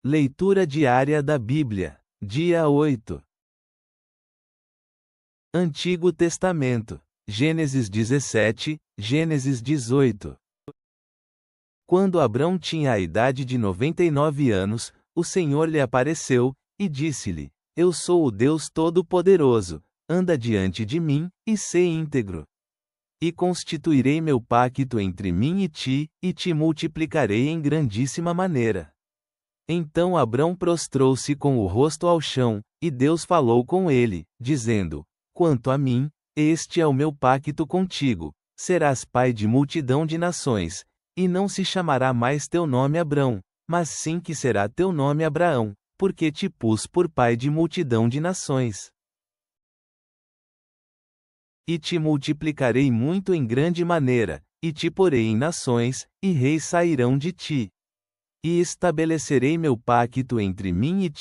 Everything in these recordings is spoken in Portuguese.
Leitura diária da Bíblia, dia 8. Antigo Testamento, Gênesis 17, Gênesis 18. Quando Abrão tinha a idade de 99 anos, o Senhor lhe apareceu, e disse-lhe: Eu sou o Deus Todo-Poderoso, anda diante de mim, e sê íntegro. E constituirei meu pacto entre mim e te multiplicarei em grandíssima maneira. Então Abrão prostrou-se com o rosto ao chão, e Deus falou com ele, dizendo: Quanto a mim, este é o meu pacto contigo, serás pai de multidão de nações, e não se chamará mais teu nome Abrão, mas sim que será teu nome Abraão, porque te pus por pai de multidão de nações. E te multiplicarei muito em grande maneira, e te porei em nações, e reis sairão de ti. E estabelecerei meu pacto entre mim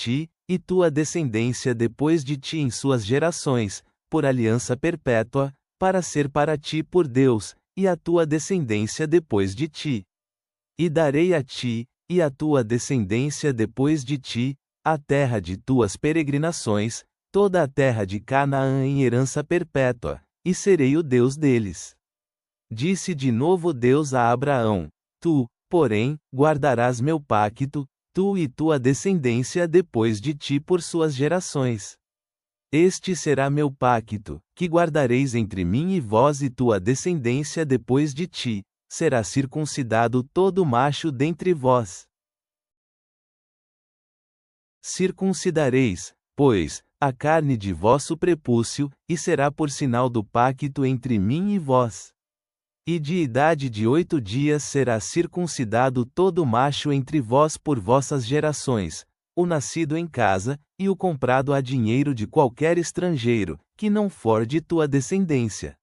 e tua descendência depois de ti em suas gerações, por aliança perpétua, para ser para ti por Deus, e a tua descendência depois de ti. E darei a ti, e a tua descendência depois de ti, a terra de tuas peregrinações, toda a terra de Canaã em herança perpétua, e serei o Deus deles. Disse de novo Deus a Abraão: Tu, porém, guardarás meu pacto, tu e tua descendência depois de ti por suas gerações. Este será meu pacto, que guardareis entre mim e vós e tua descendência depois de ti, será circuncidado todo macho dentre vós. Circuncidareis, pois, a carne de vosso prepúcio, e será por sinal do pacto entre mim e vós. E de idade de 8 dias será circuncidado todo macho entre vós por vossas gerações, o nascido em casa, e o comprado a dinheiro de qualquer estrangeiro, que não for de tua descendência.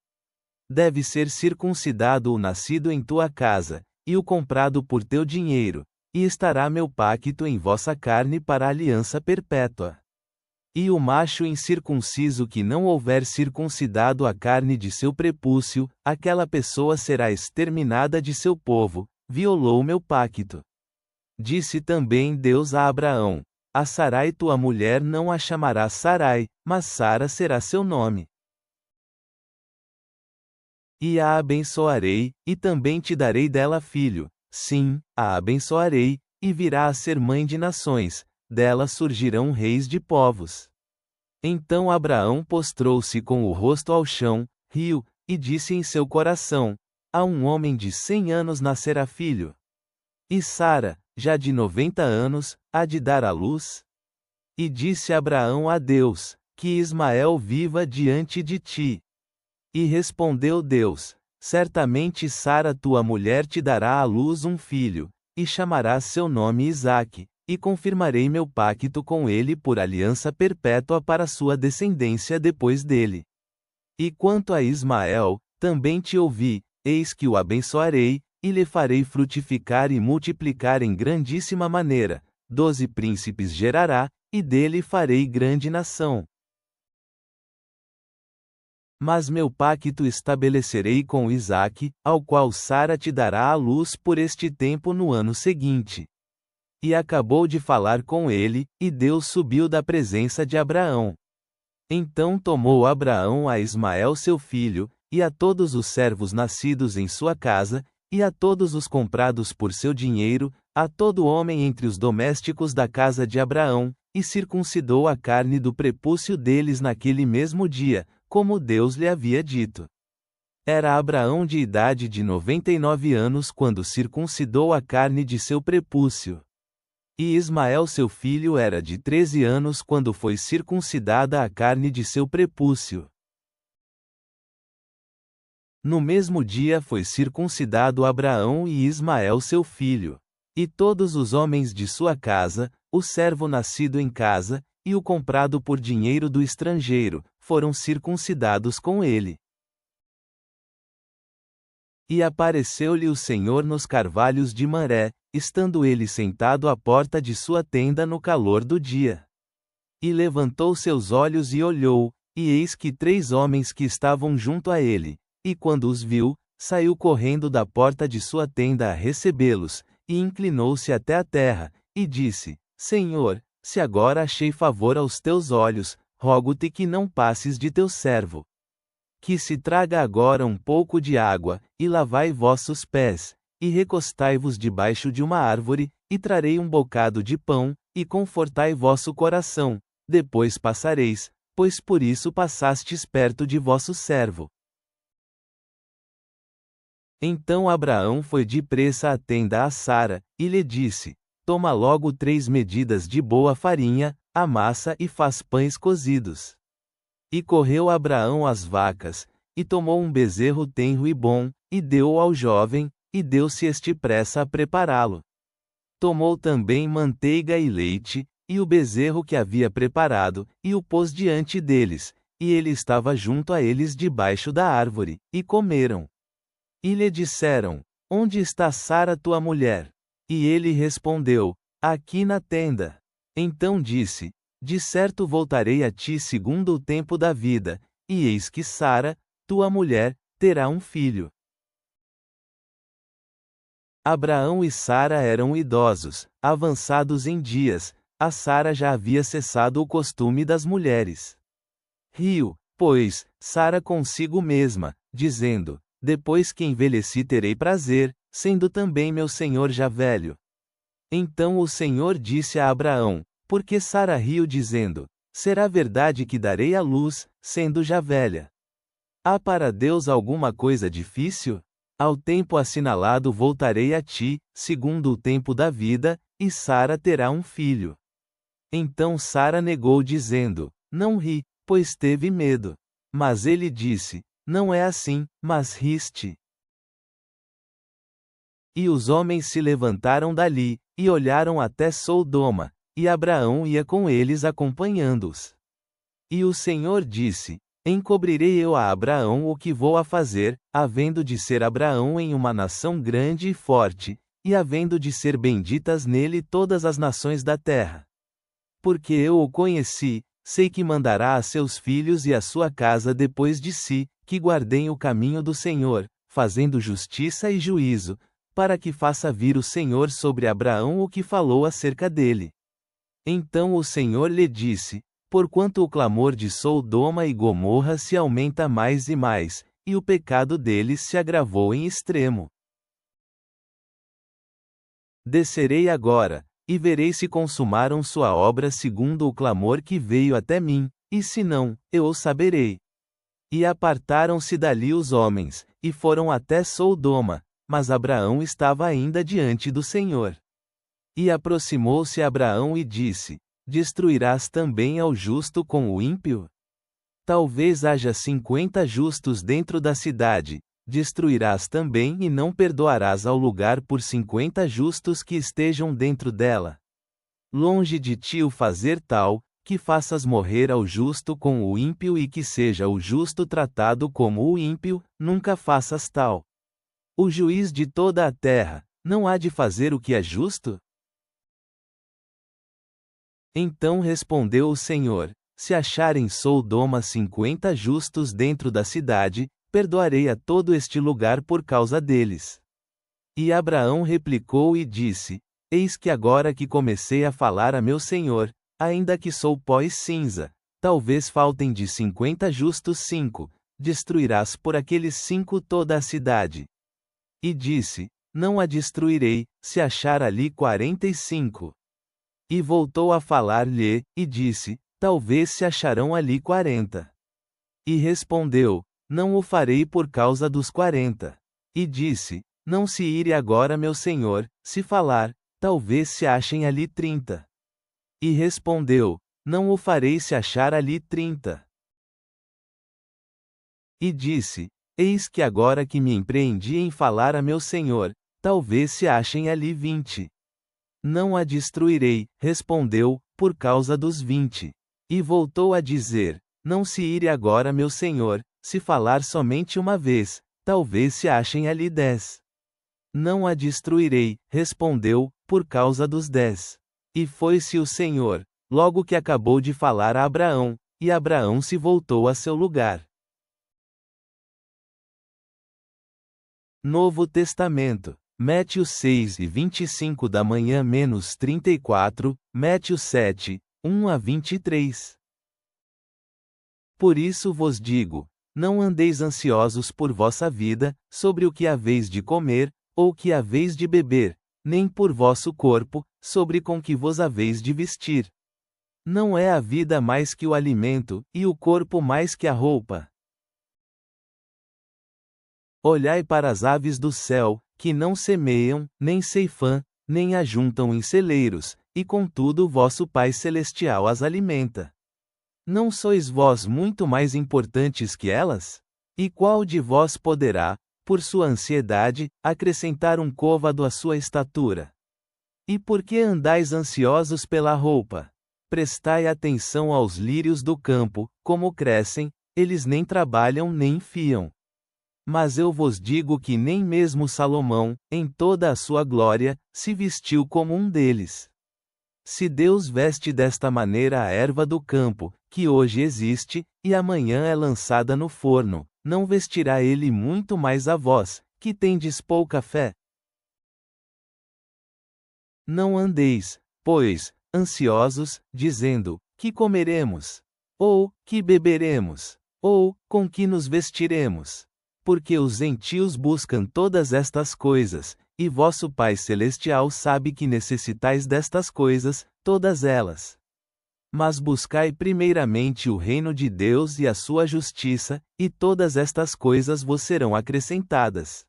Deve ser circuncidado o nascido em tua casa, e o comprado por teu dinheiro, e estará meu pacto em vossa carne para aliança perpétua. E o macho incircunciso que não houver circuncidado a carne de seu prepúcio, aquela pessoa será exterminada de seu povo, violou meu pacto. Disse também Deus a Abraão: A Sarai tua mulher não a chamarás Sarai, mas Sara será seu nome. E a abençoarei, e também te darei dela filho, sim, a abençoarei, e virá a ser mãe de nações, dela surgirão reis de povos. Então Abraão prostrou-se com o rosto ao chão, riu, e disse em seu coração: A um homem de 100 anos nascerá filho. E Sara, já de 90 anos, há de dar à luz? E disse Abraão a Deus: Que Ismael viva diante de ti. E respondeu Deus: Certamente Sara tua mulher te dará à luz um filho, e chamarás seu nome Isaque, e confirmarei meu pacto com ele por aliança perpétua para sua descendência depois dele. E quanto a Ismael, também te ouvi, eis que o abençoarei, e lhe farei frutificar e multiplicar em grandíssima maneira, 12 príncipes gerará, e dele farei grande nação. Mas meu pacto estabelecerei com Isaque, ao qual Sara te dará à luz por este tempo no ano seguinte. E acabou de falar com ele, e Deus subiu da presença de Abraão. Então tomou Abraão a Ismael seu filho, e a todos os servos nascidos em sua casa, e a todos os comprados por seu dinheiro, a todo homem entre os domésticos da casa de Abraão, e circuncidou a carne do prepúcio deles naquele mesmo dia, como Deus lhe havia dito. Era Abraão de idade de 99 anos quando circuncidou a carne de seu prepúcio. E Ismael seu filho era de 13 anos quando foi circuncidada a carne de seu prepúcio. No mesmo dia foi circuncidado Abraão e Ismael seu filho. E todos os homens de sua casa, o servo nascido em casa, e o comprado por dinheiro do estrangeiro, foram circuncidados com ele. E apareceu-lhe o Senhor nos carvalhos de Manré, estando ele sentado à porta de sua tenda no calor do dia. E levantou seus olhos e olhou, e eis que 3 homens que estavam junto a ele, e quando os viu, saiu correndo da porta de sua tenda a recebê-los, e inclinou-se até a terra, e disse: Senhor, se agora achei favor aos teus olhos, rogo-te que não passes de teu servo. Que se traga agora um pouco de água, e lavai vossos pés, e recostai-vos debaixo de uma árvore, e trarei um bocado de pão, e confortai vosso coração, depois passareis, pois por isso passastes perto de vosso servo. Então Abraão foi depressa à tenda a Sara, e lhe disse: Toma logo 3 medidas de boa farinha, amassa e faz pães cozidos. E correu Abraão às vacas, e tomou um bezerro tenro e bom, e deu-o ao jovem, e deu-se este pressa a prepará-lo. Tomou também manteiga e leite, e o bezerro que havia preparado, e o pôs diante deles, e ele estava junto a eles debaixo da árvore, e comeram. E lhe disseram: Onde está Sara tua mulher? E ele respondeu: Aqui na tenda. Então disse: De certo voltarei a ti segundo o tempo da vida, e eis que Sara, tua mulher, terá um filho. Abraão e Sara eram idosos, avançados em dias, a Sara já havia cessado o costume das mulheres. Riu, pois, Sara consigo mesma, dizendo: Depois que envelheci terei prazer, sendo também meu senhor já velho. Então o Senhor disse a Abraão: Porque Sara riu dizendo: Será verdade que darei à luz, sendo já velha? Há para Deus alguma coisa difícil? Ao tempo assinalado voltarei a ti, segundo o tempo da vida, e Sara terá um filho. Então Sara negou dizendo: Não ri, pois teve medo. Mas ele disse: Não é assim, mas riste. E os homens se levantaram dali, e olharam até Sodoma, e Abraão ia com eles acompanhando-os. E o Senhor disse: Encobrirei eu a Abraão o que vou a fazer, havendo de ser Abraão em uma nação grande e forte, e havendo de ser benditas nele todas as nações da terra. Porque eu o conheci, sei que mandará a seus filhos e a sua casa depois de si, que guardem o caminho do Senhor, fazendo justiça e juízo, para que faça vir o Senhor sobre Abraão o que falou acerca dele. Então o Senhor lhe disse: Porquanto o clamor de Sodoma e Gomorra se aumenta mais e mais, e o pecado deles se agravou em extremo. Descerei agora, e verei se consumaram sua obra segundo o clamor que veio até mim, e se não, eu o saberei. E apartaram-se dali os homens, e foram até Sodoma, mas Abraão estava ainda diante do Senhor. E aproximou-se Abraão e disse: Destruirás também ao justo com o ímpio? Talvez haja 50 justos dentro da cidade, destruirás também e não perdoarás ao lugar por 50 justos que estejam dentro dela. Longe de ti o fazer tal, que faças morrer ao justo com o ímpio e que seja o justo tratado como o ímpio, nunca faças tal. O juiz de toda a terra, não há de fazer o que é justo? Então respondeu o Senhor: Se acharem Sodoma 50 justos dentro da cidade, perdoarei a todo este lugar por causa deles. E Abraão replicou e disse: Eis que agora que comecei a falar a meu Senhor, ainda que sou pó e cinza, talvez faltem de 50 justos 5, destruirás por aqueles 5 toda a cidade. E disse: Não a destruirei, se achar ali 45. E voltou a falar-lhe, e disse: Talvez se acharão ali 40. E respondeu: Não o farei por causa dos 40. E disse: Não se ire agora meu senhor, se falar, talvez se achem ali 30. E respondeu: Não o farei se achar ali 30. E disse: Eis que agora que me empreendi em falar a meu senhor, talvez se achem ali 20. Não a destruirei, respondeu, por causa dos 20. E voltou a dizer: Não se ire agora meu senhor, se falar somente uma vez, talvez se achem ali 10. Não a destruirei, respondeu, por causa dos 10. E foi-se o Senhor, logo que acabou de falar a Abraão, e Abraão se voltou a seu lugar. Novo Testamento. Mateus 6:25 da manhã menos 34, Mateus 7, 1 a 23. Por isso vos digo, não andeis ansiosos por vossa vida, sobre o que haveis de comer, ou o que haveis de beber, nem por vosso corpo, sobre com que vos haveis de vestir. Não é a vida mais que o alimento, e o corpo mais que a roupa? Olhai para as aves do céu, que não semeiam, nem ceifam, nem ajuntam em celeiros, e contudo vosso Pai Celestial as alimenta. Não sois vós muito mais importantes que elas? E qual de vós poderá, por sua ansiedade, acrescentar um côvado à sua estatura? E por que andais ansiosos pela roupa? Prestai atenção aos lírios do campo, como crescem, eles nem trabalham nem fiam. Mas eu vos digo que nem mesmo Salomão, em toda a sua glória, se vestiu como um deles. Se Deus veste desta maneira a erva do campo, que hoje existe, e amanhã é lançada no forno, não vestirá ele muito mais a vós, que tendes pouca fé? Não andeis, pois, ansiosos, dizendo: que comeremos? Ou, que beberemos? Ou, com que nos vestiremos? Porque os gentios buscam todas estas coisas, e vosso Pai Celestial sabe que necessitais destas coisas, todas elas. Mas buscai primeiramente o reino de Deus e a sua justiça, e todas estas coisas vos serão acrescentadas.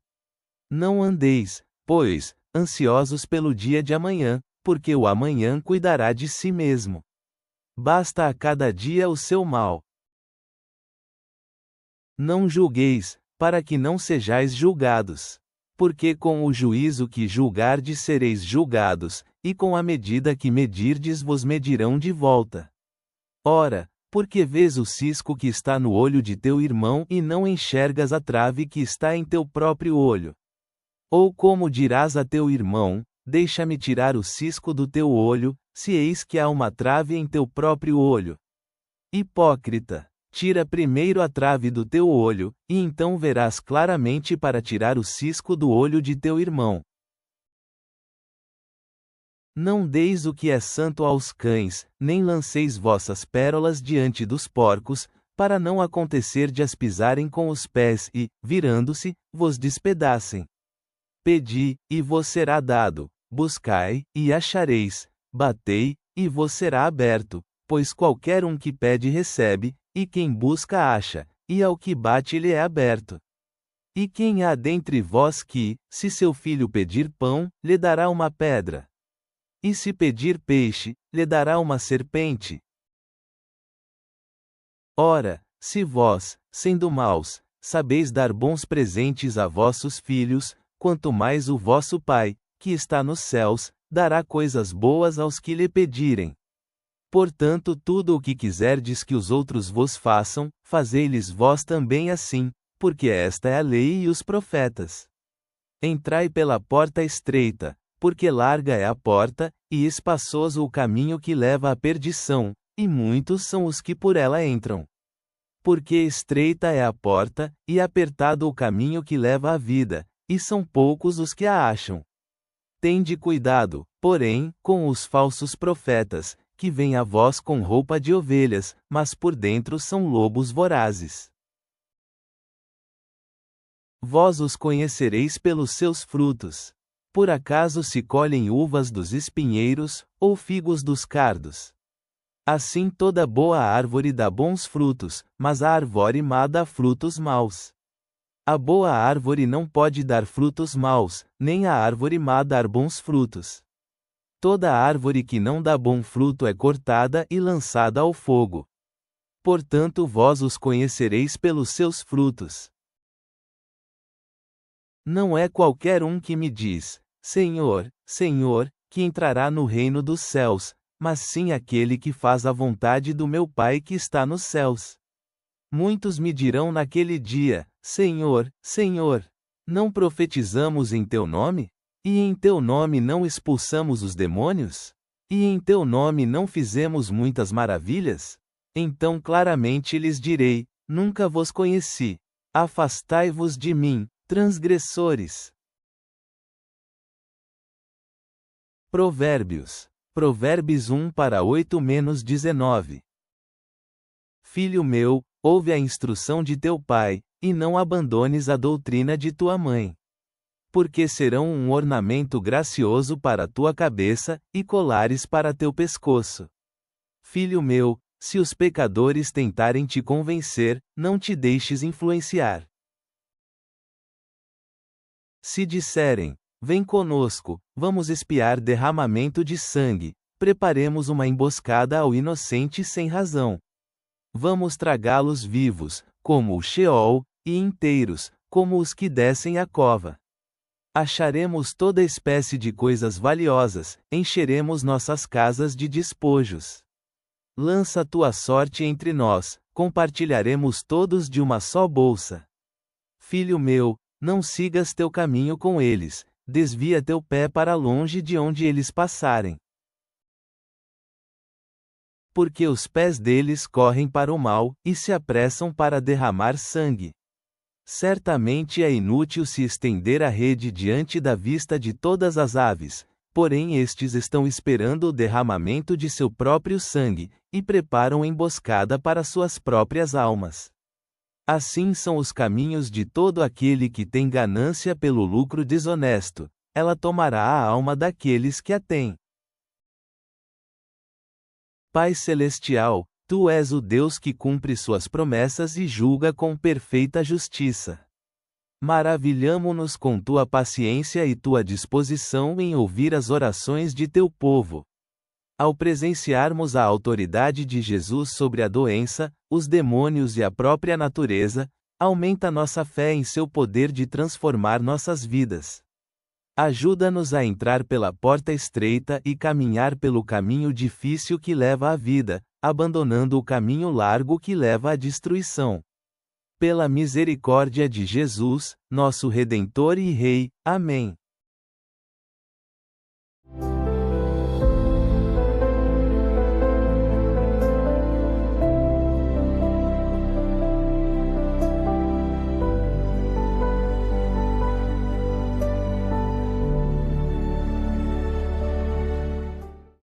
Não andeis, pois, ansiosos pelo dia de amanhã, porque o amanhã cuidará de si mesmo. Basta a cada dia o seu mal. Não julgueis, para que não sejais julgados. Porque com o juízo que julgardes sereis julgados, e com a medida que medirdes vos medirão de volta. Ora, porque vês o cisco que está no olho de teu irmão e não enxergas a trave que está em teu próprio olho? Ou como dirás a teu irmão: deixa-me tirar o cisco do teu olho, se eis que há uma trave em teu próprio olho? Hipócrita! Tira primeiro a trave do teu olho, e então verás claramente para tirar o cisco do olho de teu irmão. Não deis o que é santo aos cães, nem lanceis vossas pérolas diante dos porcos, para não acontecer de as pisarem com os pés e, virando-se, vos despedacem. Pedi, e vos será dado, buscai, e achareis, batei, e vos será aberto, pois qualquer um que pede recebe, e quem busca acha, e ao que bate lhe é aberto. E quem há dentre vós que, se seu filho pedir pão, lhe dará uma pedra? E se pedir peixe, lhe dará uma serpente? Ora, se vós, sendo maus, sabeis dar bons presentes a vossos filhos, quanto mais o vosso Pai, que está nos céus, dará coisas boas aos que lhe pedirem. Portanto, tudo o que quiserdes que os outros vos façam, fazei-lhes vós também assim, porque esta é a lei e os profetas. Entrai pela porta estreita, porque larga é a porta, e espaçoso o caminho que leva à perdição, e muitos são os que por ela entram. Porque estreita é a porta, e apertado o caminho que leva à vida, e são poucos os que a acham. Tende cuidado, porém, com os falsos profetas, que vêm a vós com roupa de ovelhas, mas por dentro são lobos vorazes. Vós os conhecereis pelos seus frutos. Por acaso se colhem uvas dos espinheiros, ou figos dos cardos? Assim toda boa árvore dá bons frutos, mas a árvore má dá frutos maus. A boa árvore não pode dar frutos maus, nem a árvore má dar bons frutos. Toda árvore que não dá bom fruto é cortada e lançada ao fogo. Portanto vós os conhecereis pelos seus frutos. Não é qualquer um que me diz: Senhor, Senhor, que entrará no reino dos céus, mas sim aquele que faz a vontade do meu Pai que está nos céus. Muitos me dirão naquele dia: Senhor, Senhor, não profetizamos em teu nome? E em teu nome não expulsamos os demônios? E em teu nome não fizemos muitas maravilhas? Então claramente lhes direi: nunca vos conheci. Afastai-vos de mim, transgressores. Provérbios 1:8-19. Filho meu, ouve a instrução de teu pai, e não abandones a doutrina de tua mãe. Porque serão um ornamento gracioso para tua cabeça, e colares para teu pescoço. Filho meu, se os pecadores tentarem te convencer, não te deixes influenciar. Se disserem, vem conosco, vamos espiar derramamento de sangue, preparemos uma emboscada ao inocente sem razão. Vamos tragá-los vivos, como o Sheol, e inteiros, como os que descem a cova. Acharemos toda espécie de coisas valiosas, encheremos nossas casas de despojos. Lança tua sorte entre nós, compartilharemos todos de uma só bolsa. Filho meu, não sigas teu caminho com eles, desvia teu pé para longe de onde eles passarem. Porque os pés deles correm para o mal, e se apressam para derramar sangue. Certamente é inútil se estender a rede diante da vista de todas as aves, porém estes estão esperando o derramamento de seu próprio sangue, e preparam emboscada para suas próprias almas. Assim são os caminhos de todo aquele que tem ganância pelo lucro desonesto, ela tomará a alma daqueles que a têm. Pai Celestial, Tu és o Deus que cumpre suas promessas e julga com perfeita justiça. Maravilhamo-nos com tua paciência e tua disposição em ouvir as orações de teu povo. Ao presenciarmos a autoridade de Jesus sobre a doença, os demônios e a própria natureza, aumenta nossa fé em seu poder de transformar nossas vidas. Ajuda-nos a entrar pela porta estreita e caminhar pelo caminho difícil que leva à vida, abandonando o caminho largo que leva à destruição. Pela misericórdia de Jesus, nosso Redentor e Rei. Amém.